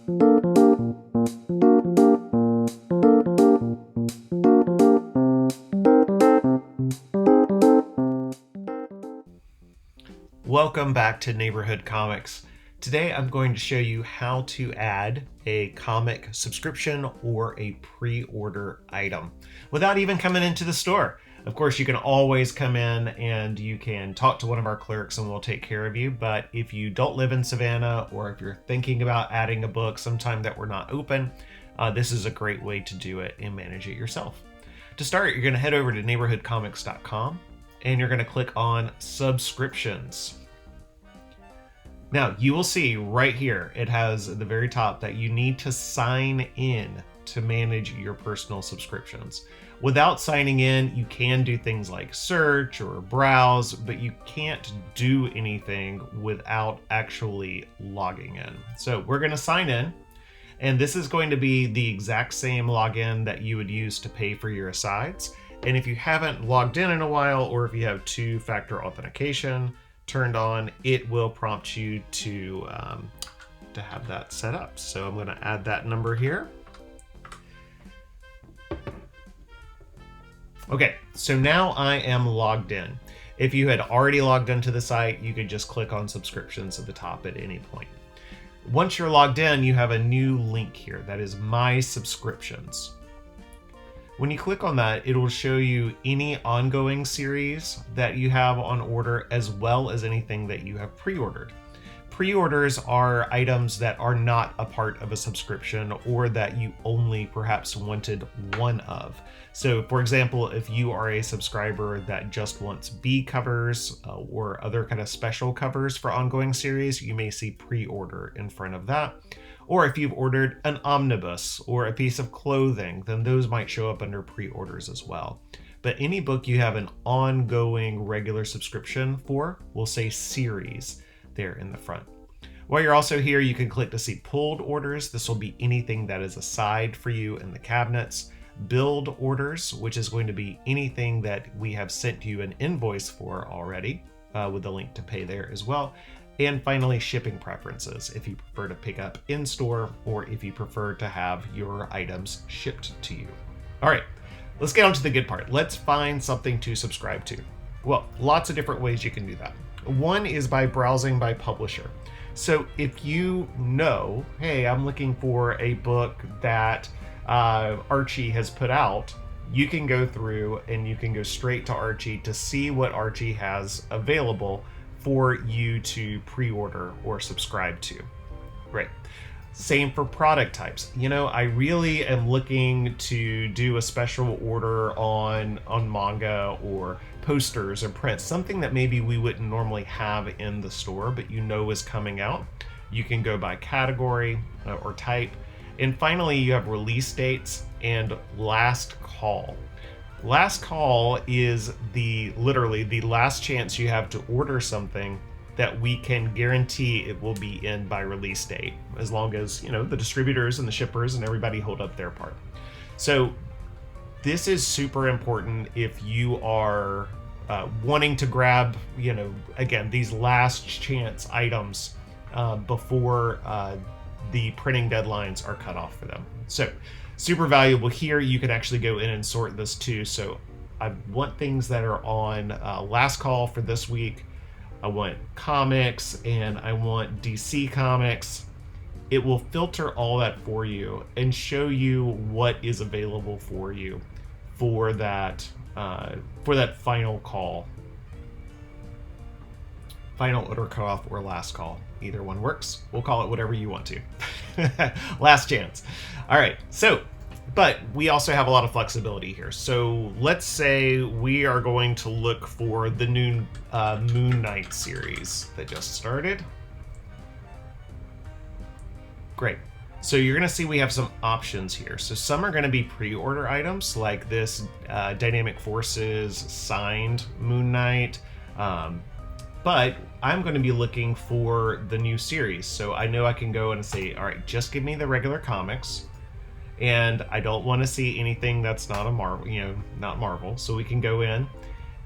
Welcome back to Neighborhood Comics. Today I'm going to show you how to add a comic subscription or a pre-order item without even coming into the store. Of course, you can always come in and you can talk to one of our clerks and we'll take care of you. But if you don't live in Savannah, or if you're thinking about adding a book sometime that we're not open, this is a great way to do it and manage it yourself. To start, you're going to head over to neighborhoodcomics.com and you're going to click on subscriptions. Now you will see right here, it has at the very top that you need to sign in to manage your personal subscriptions. Without signing in, you can do things like search or browse, but you can't do anything without actually logging in. So we're going to sign in, and this is going to be the exact same login that you would use to pay for your asides. And if you haven't logged in a while, or if you have two-factor authentication turned on, it will prompt you to have that set up. So I'm going to add that number here. Okay, so now I am logged in. If you had already logged into the site, you could just click on subscriptions at the top at any point. Once you're logged in, you have a new link here that is My Subscriptions. When you click on that, it will show you any ongoing series that you have on order, as well as anything that you have pre-ordered. Pre-orders are items that are not a part of a subscription, or that you only perhaps wanted one of. So for example, if you are a subscriber that just wants B covers or other kind of special covers for ongoing series, you may see pre-order in front of that. Or if you've ordered an omnibus or a piece of clothing, then those might show up under pre-orders as well. But any book you have an ongoing regular subscription for will say series there in the front. While you're also here, you can click to see pulled orders. This will be anything that is aside for you in the cabinets. Billed orders, which is going to be anything that we have sent you an invoice for already, with the link to pay there as well. And finally, shipping preferences, if you prefer to pick up in store or if you prefer to have your items shipped to you. All right, let's get on to the good part. Let's find something to subscribe to. Well, lots of different ways you can do that. One is by browsing by publisher. So if you know, hey, I'm looking for a book that Archie has put out, you can go through and you can go straight to Archie to see what Archie has available for you to pre-order or subscribe to. Great. Same for product types. You know, I really am looking to do a special order on manga or posters or prints, something that maybe we wouldn't normally have in the store, but you know is coming out. You can go by category or type. And finally, you have release dates and last call. Last call is literally the last chance you have to order something that we can guarantee it will be in by release date, as long as, you know, the distributors and the shippers and everybody hold up their part. So this is super important if you are wanting to grab, you know, again, these last chance items before the printing deadlines are cut off for them. So super valuable here. You can actually go in and sort this too. So I want things that are on last call for this week. I want comics and I want DC Comics. It will filter all that for you and show you what is available for you for that final call. Final order cutoff or last call. Either one works. We'll call it whatever you want to. Last chance. All right. So, but we also have a lot of flexibility here. So let's say we are going to look for the new Moon Knight series that just started. Great. So you're going to see we have some options here. So some are going to be pre-order items like this Dynamic Forces signed Moon Knight. But I'm going to be looking for the new series. So I know I can go and say, all right, just give me the regular comics. And I don't want to see anything that's not a Marvel, not Marvel. So we can go in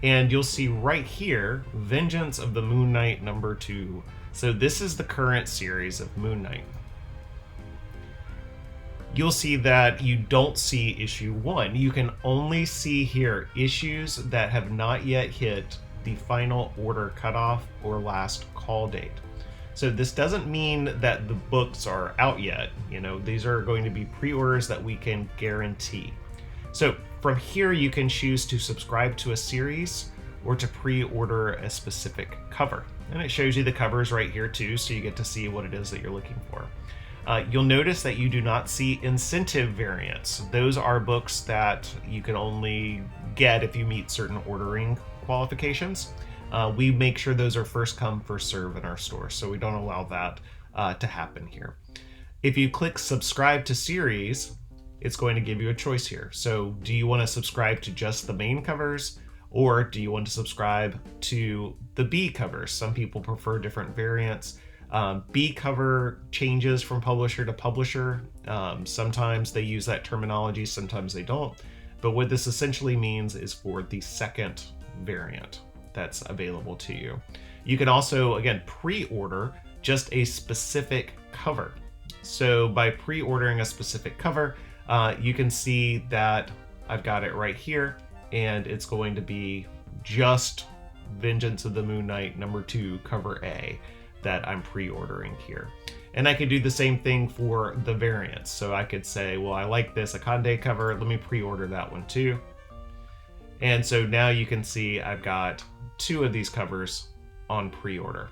and you'll see right here, Vengeance of the Moon Knight #2. So this is the current series of Moon Knight. you'll see that you don't see issue 1. You can only see here issues that have not yet hit the final order cutoff or last call date. So this doesn't mean that the books are out yet. You know, these are going to be pre-orders that we can guarantee. So from here, you can choose to subscribe to a series or to pre-order a specific cover. And it shows you the covers right here too, so you get to see what it is that you're looking for. You'll notice that you do not see incentive variants. Those are books that you can only get if you meet certain ordering qualifications. We make sure those are first come, first serve in our store, so we don't allow that to happen here. If you click subscribe to series, it's going to give you a choice here. So do you want to subscribe to just the main covers, or do you want to subscribe to the B covers? Some people prefer different variants. B cover changes from publisher to publisher. Sometimes they use that terminology, sometimes they don't. But what this essentially means is for the second variant that's available to you. You can also, again, pre-order just a specific cover. So by pre-ordering a specific cover, you can see that I've got it right here, and it's going to be just Vengeance of the Moon Knight #2 cover A that I'm pre-ordering here. And I could do the same thing for the variants. So I could say, well, I like this Akande cover, let me pre-order that one too. And so now you can see I've got 2 of these covers on pre-order.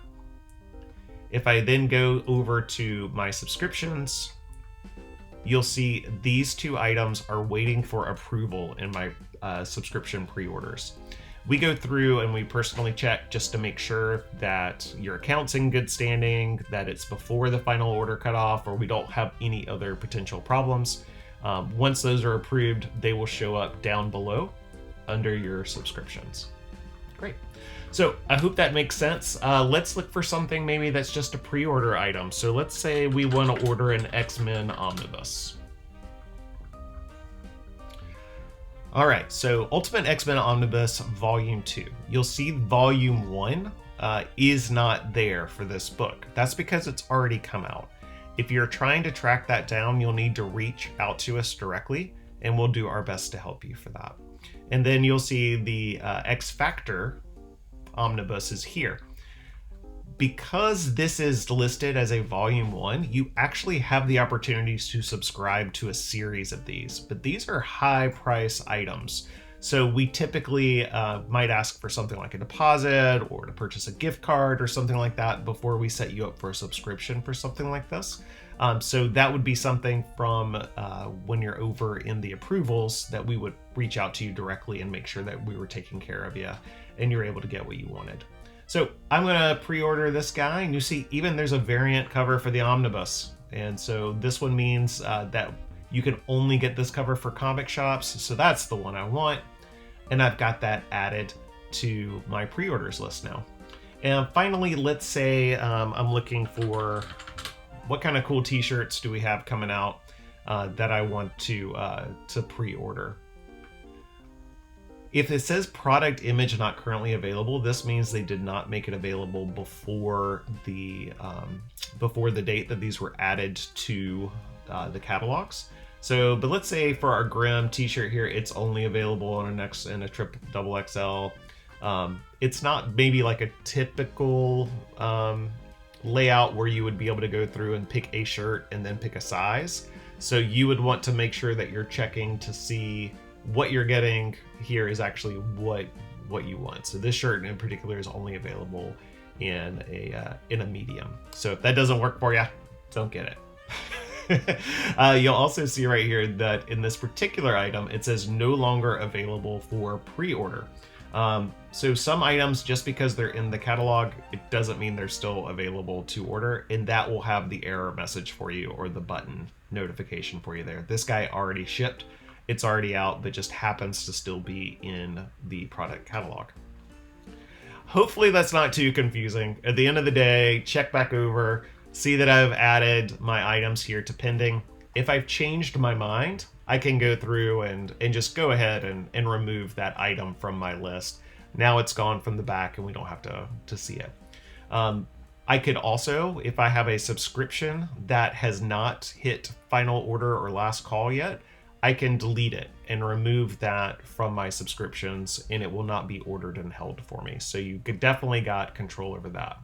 If I then go over to my subscriptions, you'll see these 2 items are waiting for approval in my subscription pre-orders. We go through and we personally check just to make sure that your account's in good standing, that it's before the final order cutoff, or we don't have any other potential problems. Once those are approved, they will show up down below under your subscriptions. Great. So I hope that makes sense. Let's look for something maybe that's just a pre-order item. So let's say we want to order an X-Men Omnibus. All right, so Ultimate X-Men Omnibus Volume 2. You'll see Volume 1 is not there for this book. That's because it's already come out. If you're trying to track that down, you'll need to reach out to us directly, and we'll do our best to help you for that. And then you'll see the X Factor Omnibus is here. Because this is listed as a Volume 1, you actually have the opportunities to subscribe to a series of these, but these are high price items. So we typically might ask for something like a deposit or to purchase a gift card or something like that before we set you up for a subscription for something like this. So that would be something from when you're over in the approvals that we would reach out to you directly and make sure that we were taking care of you and you're able to get what you wanted. So I'm gonna pre-order this guy, and you see even there's a variant cover for the omnibus. And so this one means that you can only get this cover for comic shops. So that's the one I want. And I've got that added to my pre-orders list now. And finally, let's say I'm looking for what kind of cool t-shirts do we have coming out that I want to pre-order. If it says product image not currently available, this means they did not make it available before the date that these were added to the catalogs. So, but let's say for our Grimm t-shirt here, it's only available in a trip XXL. It's not maybe like a typical layout where you would be able to go through and pick a shirt and then pick a size. So you would want to make sure that you're checking to see what you're getting here is actually what you want. So this shirt in particular is only available in a medium. So if that doesn't work for you, don't get it. You'll also see right here that in this particular item, it says no longer available for pre-order. So some items, just because they're in the catalog, it doesn't mean they're still available to order, and that will have the error message for you or the button notification for you there. This guy already shipped. It's already out, but just happens to still be in the product catalog. Hopefully that's not too confusing. At the end of the day, check back over, see that I've added my items here to pending. If I've changed my mind, I can go through and just go ahead and remove that item from my list. Now it's gone from the back and we don't have to see it. I could also, if I have a subscription that has not hit final order or last call yet, I can delete it and remove that from my subscriptions, and it will not be ordered and held for me. So you could definitely got control over that.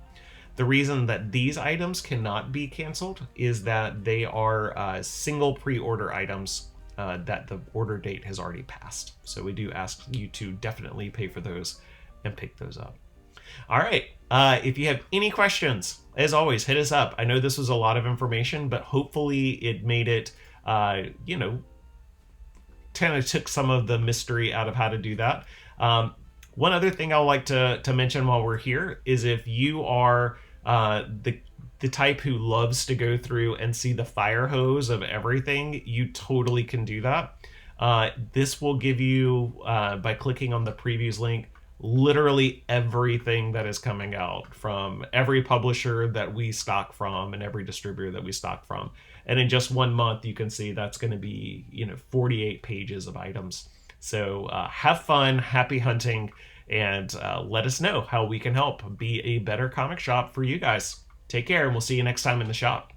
The reason that these items cannot be canceled is that they are single pre-order items that the order date has already passed. So we do ask you to definitely pay for those and pick those up. All right. If you have any questions, as always, hit us up. I know this was a lot of information, but hopefully it made it, kind of took some of the mystery out of how to do that. One other thing I'd like to mention while we're here is if you are the type who loves to go through and see the fire hose of everything, you totally can do that. This will give you, by clicking on the previews link, literally everything that is coming out from every publisher that we stock from and every distributor that we stock from. And in just 1 month, you can see that's going to be, 48 pages of items. So have fun, happy hunting, and let us know how we can help be a better comic shop for you guys. Take care, and we'll see you next time in the shop.